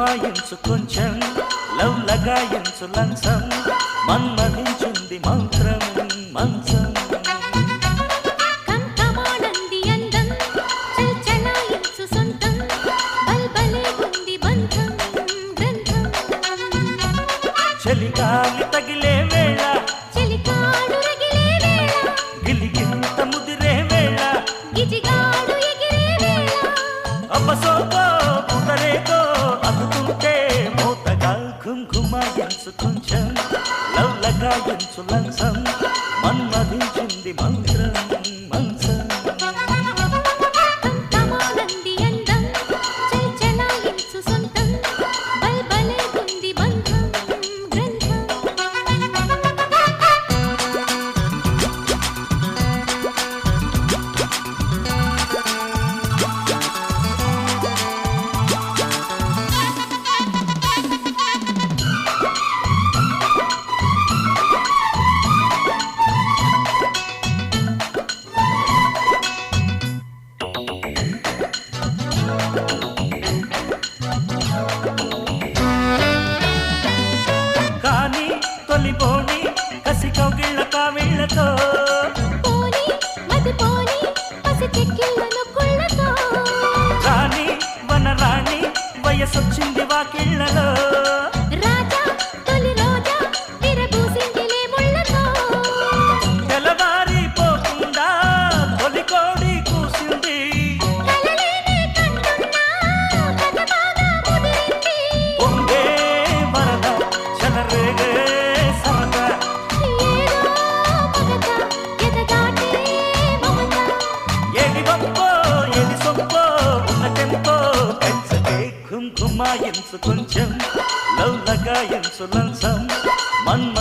గుమాయించు కొంచెం లవ్ లగాయించు లంచం మన్మధించుంది మంత్రం మంచం కంకమానంది అందం చల్చలాయించు సొంతం బల్బలే ఉంది బంధం గ్రంథం చలిగాలి తగిలే వేళ చెలికాడు రగిలే వేళ గిలిగింత ముదిరే వేళ గిజిగాడు ఎగిరే వేళ అపసోకో పుదరేకో అదుతుంటే మోతగా ఘుంఘుమాయించు కొంచెం లవ్ లగాయించు లంచం మన్మధించింది మంత్రం మంచం కంకమానంది అందం చల్చలాయించు సొంతం బల్బలే ఉంది బంధం గ్రంథం కానీ తొలిపోని కసి కౌగిళ్ళ కావిళ్ళతో పోని మది పోని పసి చెక్కిళ్ళను కుళ్ళతో రాణి వనరాణి వయసొచ్చింది వాకిళ్ళలో రాజా తొలి రోజా విరబూసిందిలే ముళ్ళతో తెలవారిపోకుండా తొలి కోడి కూసింది కలలేనే కంటున్నా కథ బాగా ముదిరింది పొంగే వరద చెలరేగే సరదా ఏదో మగత ఎదగాటే మమత ఏది గొప్పో ఏది సొప్పో ఉన్న టెంపో పెంచకే ఘుంఘుమాయించు కొంచెం లవ్ లగాయించు లంచం మన్మ